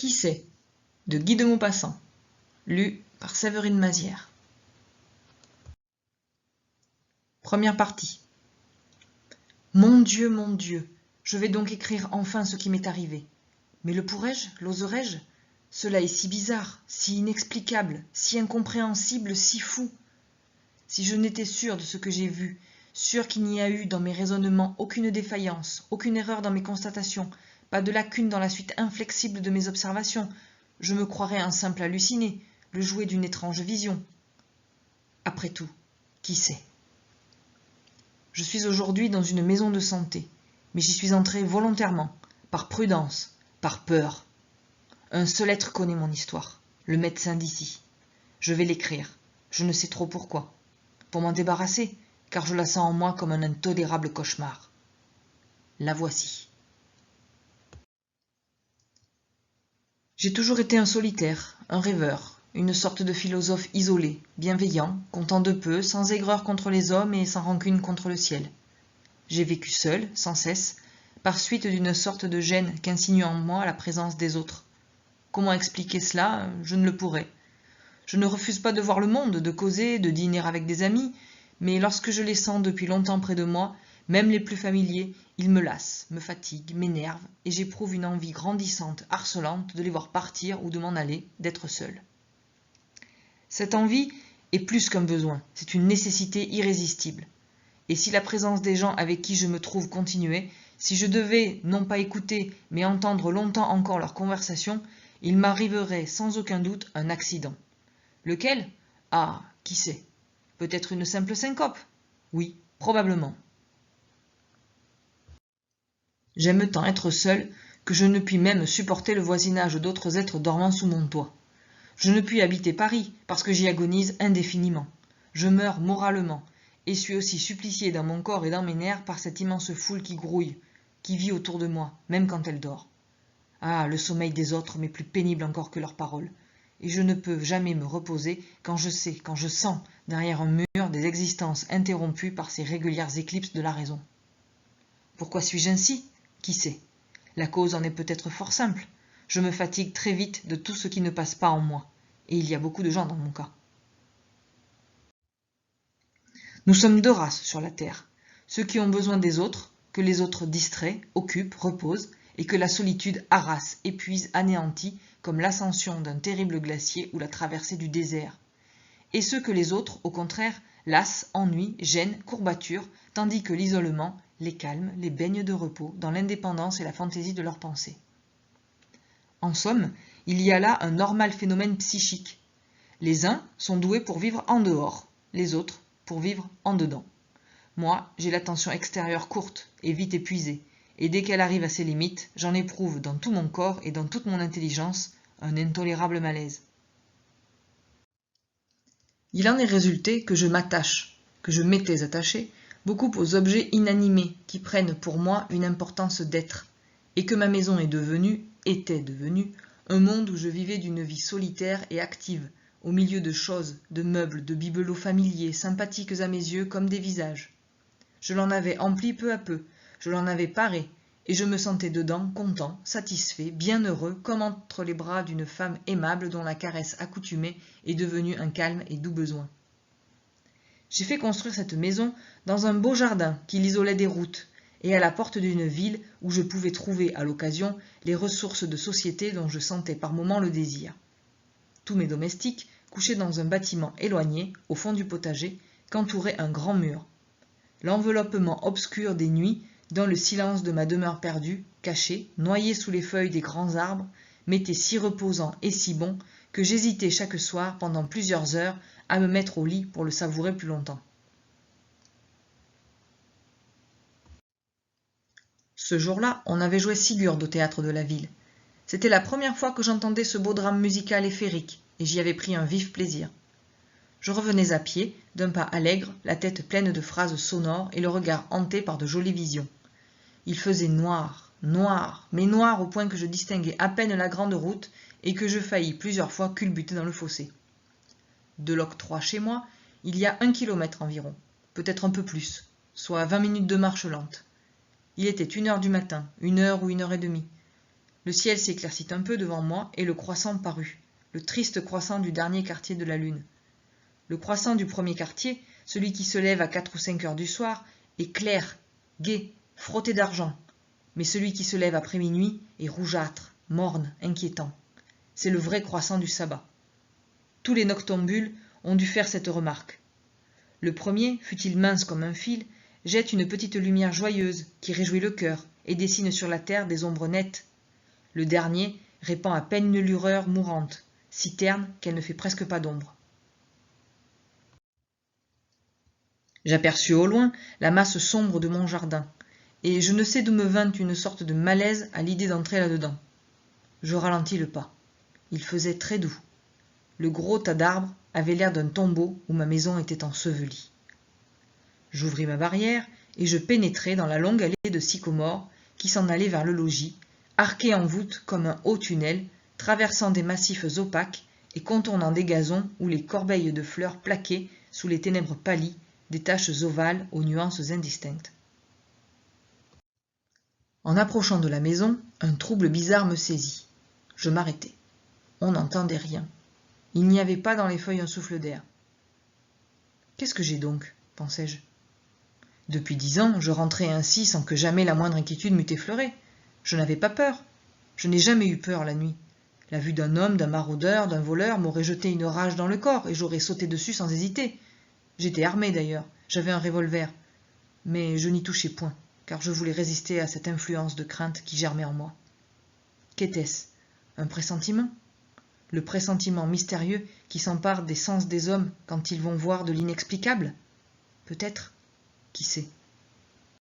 Qui sait de Guy de Maupassant, lu par Séverine Mazière. Première partie. Mon Dieu, je vais donc écrire enfin ce qui m'est arrivé. Mais le pourrais-je, l'oserais-je? Cela est si bizarre, si inexplicable, si incompréhensible, si fou. Si je n'étais sûre de ce que j'ai vu, sûre qu'il n'y a eu dans mes raisonnements aucune défaillance, aucune erreur dans mes constatations, pas de lacune dans la suite inflexible de mes observations, je me croirais un simple halluciné, le jouet d'une étrange vision. Après tout, qui sait? Je suis aujourd'hui dans une maison de santé, mais j'y suis entré volontairement, par prudence, par peur. Un seul être connaît mon histoire, le médecin d'ici. Je vais l'écrire, je ne sais trop pourquoi. Pour m'en débarrasser, car je la sens en moi comme un intolérable cauchemar. La voici. J'ai toujours été un solitaire, un rêveur, une sorte de philosophe isolé, bienveillant, content de peu, sans aigreur contre les hommes et sans rancune contre le ciel. J'ai vécu seul, sans cesse, par suite d'une sorte de gêne qu'insinue en moi la présence des autres. Comment expliquer cela? Je ne le pourrais. Je ne refuse pas de voir le monde, de causer, de dîner avec des amis, mais lorsque je les sens depuis longtemps près de moi, même les plus familiers, ils me lassent, me fatiguent, m'énervent, et j'éprouve une envie grandissante, harcelante, de les voir partir ou de m'en aller, d'être seul. Cette envie est plus qu'un besoin, c'est une nécessité irrésistible. Et si la présence des gens avec qui je me trouve continuait, si je devais non pas écouter, mais entendre longtemps encore leur conversation, il m'arriverait sans aucun doute un accident. Lequel? Ah, qui sait? Peut-être une simple syncope? Oui, probablement. J'aime tant être seul que je ne puis même supporter le voisinage d'autres êtres dormant sous mon toit. Je ne puis habiter Paris parce que j'y agonise indéfiniment. Je meurs moralement et suis aussi supplicié dans mon corps et dans mes nerfs par cette immense foule qui grouille, qui vit autour de moi, même quand elle dort. Ah, le sommeil des autres m'est plus pénible encore que leurs paroles. Et je ne peux jamais me reposer quand je sais, quand je sens, derrière un mur, des existences interrompues par ces régulières éclipses de la raison. Pourquoi suis-je ainsi? Qui sait? La cause en est peut-être fort simple. Je me fatigue très vite de tout ce qui ne passe pas en moi, et il y a beaucoup de gens dans mon cas. Nous sommes deux races sur la terre, ceux qui ont besoin des autres, que les autres distraient, occupent, reposent, et que la solitude harasse, épuise, anéantit, comme l'ascension d'un terrible glacier ou la traversée du désert. Et ceux que les autres, au contraire, lassent, ennuient, gênent, courbaturent, tandis que l'isolement les calme, les baigne de repos, dans l'indépendance et la fantaisie de leurs pensées. En somme, il y a là un normal phénomène psychique. Les uns sont doués pour vivre en dehors, les autres pour vivre en dedans. Moi, j'ai l'attention extérieure courte et vite épuisée, et dès qu'elle arrive à ses limites, j'en éprouve dans tout mon corps et dans toute mon intelligence un intolérable malaise. Il en est résulté que je m'attache, que je m'étais attaché, beaucoup aux objets inanimés qui prennent pour moi une importance d'être, et que ma maison était devenue, un monde où je vivais d'une vie solitaire et active, au milieu de choses, de meubles, de bibelots familiers, sympathiques à mes yeux comme des visages. Je l'en avais empli peu à peu, je l'en avais paré, et je me sentais dedans content, satisfait, bien heureux, comme entre les bras d'une femme aimable dont la caresse accoutumée est devenue un calme et doux besoin. J'ai fait construire cette maison dans un beau jardin qui l'isolait des routes, et à la porte d'une ville où je pouvais trouver à l'occasion les ressources de société dont je sentais par moments le désir. Tous mes domestiques couchaient dans un bâtiment éloigné, au fond du potager, qu'entourait un grand mur. L'enveloppement obscur des nuits, dans le silence de ma demeure perdue, caché, noyé sous les feuilles des grands arbres, m'était si reposant et si bon que j'hésitais chaque soir pendant plusieurs heures à me mettre au lit pour le savourer plus longtemps. Ce jour-là, on avait joué Sigurd au théâtre de la ville. C'était la première fois que j'entendais ce beau drame musical et féerique, et j'y avais pris un vif plaisir. Je revenais à pied, d'un pas allègre, la tête pleine de phrases sonores et le regard hanté par de jolies visions. Il faisait noir, noir, mais noir au point que je distinguais à peine la grande route et que je faillis plusieurs fois culbuter dans le fossé. De l'octroi chez moi, il y a 1 kilomètre environ, peut-être un peu plus, soit 20 minutes de marche lente. Il était 1 heure du matin, 1 heure ou 1 heure et demie. Le ciel s'éclaircit un peu devant moi et le croissant parut, le triste croissant du dernier quartier de la lune. Le croissant du premier quartier, celui qui se lève à 4 ou 5 heures du soir, est clair, gai, frotté d'argent, mais celui qui se lève après minuit est rougeâtre, morne, inquiétant. C'est le vrai croissant du sabbat. Tous les noctambules ont dû faire cette remarque. Le premier, fût-il mince comme un fil, jette une petite lumière joyeuse qui réjouit le cœur et dessine sur la terre des ombres nettes. Le dernier répand à peine une lueur mourante, si terne qu'elle ne fait presque pas d'ombre. J'aperçus au loin la masse sombre de mon jardin, et je ne sais d'où me vint une sorte de malaise à l'idée d'entrer là-dedans. Je ralentis le pas. Il faisait très doux. Le gros tas d'arbres avait l'air d'un tombeau où ma maison était ensevelie. J'ouvris ma barrière et je pénétrai dans la longue allée de sycomores qui s'en allait vers le logis, arquée en voûte comme un haut tunnel, traversant des massifs opaques et contournant des gazons où les corbeilles de fleurs plaquaient, sous les ténèbres pâlies, des taches ovales aux nuances indistinctes. En approchant de la maison, un trouble bizarre me saisit. Je m'arrêtai. On n'entendait rien. Il n'y avait pas dans les feuilles un souffle d'air. « Qu'est-ce que j'ai donc ?» pensai-je. Depuis 10 ans, je rentrais ainsi sans que jamais la moindre inquiétude m'eût effleuré. Je n'avais pas peur. Je n'ai jamais eu peur la nuit. La vue d'un homme, d'un maraudeur, d'un voleur m'aurait jeté une rage dans le corps et j'aurais sauté dessus sans hésiter. J'étais armé d'ailleurs, j'avais un revolver. Mais je n'y touchais point, car je voulais résister à cette influence de crainte qui germait en moi. Qu'était-ce? Un pressentiment? Le pressentiment mystérieux qui s'empare des sens des hommes quand ils vont voir de l'inexplicable? Peut-être, qui sait?